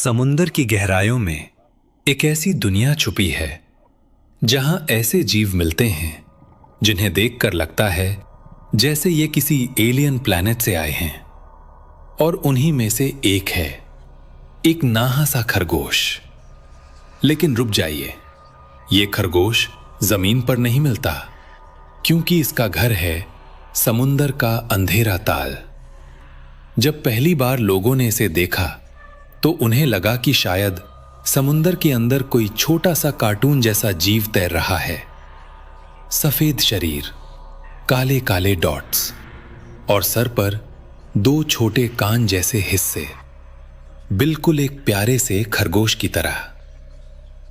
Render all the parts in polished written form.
समुंदर की गहराइयों में एक ऐसी दुनिया छुपी है जहां ऐसे जीव मिलते हैं जिन्हें देखकर लगता है जैसे ये किसी एलियन प्लैनेट से आए हैं। और उन्हीं में से एक है एक नाहा सा खरगोश। लेकिन रुक जाइए, ये खरगोश जमीन पर नहीं मिलता, क्योंकि इसका घर है समुंदर का अंधेरा ताल। जब पहली बार लोगों ने इसे देखा तो उन्हें लगा कि शायद समुंदर के अंदर कोई छोटा सा कार्टून जैसा जीव तैर रहा है। सफेद शरीर, काले काले डॉट्स और सर पर दो छोटे कान जैसे हिस्से, बिल्कुल एक प्यारे से खरगोश की तरह।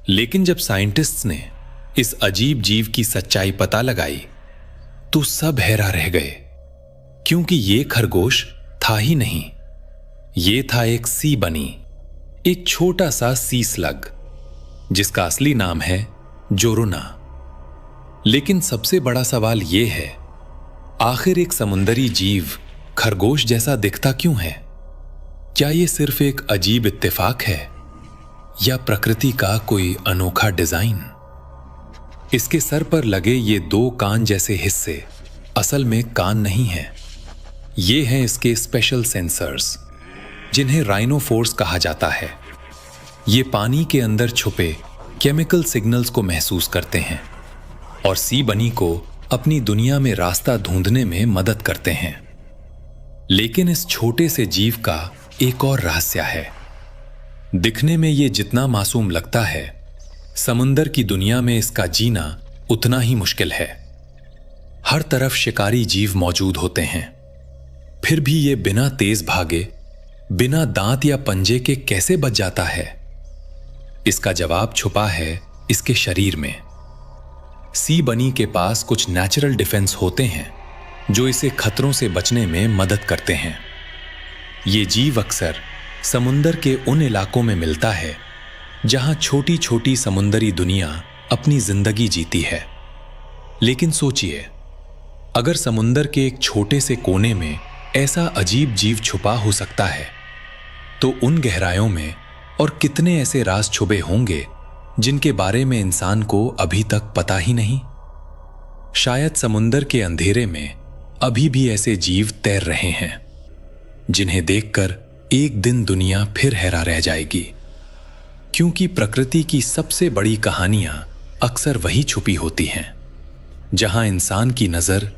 लेकिन जब साइंटिस्ट्स ने इस अजीब जीव की सच्चाई पता लगाई तो सब हैरान रह गए, क्योंकि ये खरगोश था ही नहीं, ये था एक सी बनी, एक छोटा सा सी स्लग, जिसका असली नाम है जोरुना। लेकिन सबसे बड़ा सवाल यह है, आखिर एक समुंदरी जीव खरगोश जैसा दिखता क्यों है? क्या यह सिर्फ एक अजीब इत्तेफाक है या प्रकृति का कोई अनोखा डिजाइन? इसके सर पर लगे ये दो कान जैसे हिस्से असल में कान नहीं हैं। ये हैं इसके स्पेशल सेंसर्स, जिन्हें राइनोफोर्स कहा जाता है। ये पानी के अंदर छुपे केमिकल सिग्नल्स को महसूस करते हैं और सी बनी को अपनी दुनिया में रास्ता ढूंढने में मदद करते हैं। लेकिन इस छोटे से जीव का एक और रहस्य है। दिखने में ये जितना मासूम लगता है, समुंदर की दुनिया में इसका जीना उतना ही मुश्किल है। हर तरफ शिकारी जीव मौजूद होते हैं, फिर भी ये बिना तेज भागे, बिना दांत या पंजे के कैसे बच जाता है? इसका जवाब छुपा है इसके शरीर में। सी बनी के पास कुछ नेचुरल डिफेंस होते हैं जो इसे खतरों से बचने में मदद करते हैं। ये जीव अक्सर समुंदर के उन इलाकों में मिलता है जहां छोटी छोटी समुंदरी दुनिया अपनी जिंदगी जीती है। लेकिन सोचिए, अगर समुंदर के एक छोटे से कोने में ऐसा अजीब जीव छुपा हो सकता है, तो उन गहराइयों में और कितने ऐसे राज छुपे होंगे जिनके बारे में इंसान को अभी तक पता ही नहीं। शायद समुंदर के अंधेरे में अभी भी ऐसे जीव तैर रहे हैं जिन्हें देखकर एक दिन दुनिया फिर हैरान रह जाएगी, क्योंकि प्रकृति की सबसे बड़ी कहानियां अक्सर वही छुपी होती हैं जहां इंसान की नजर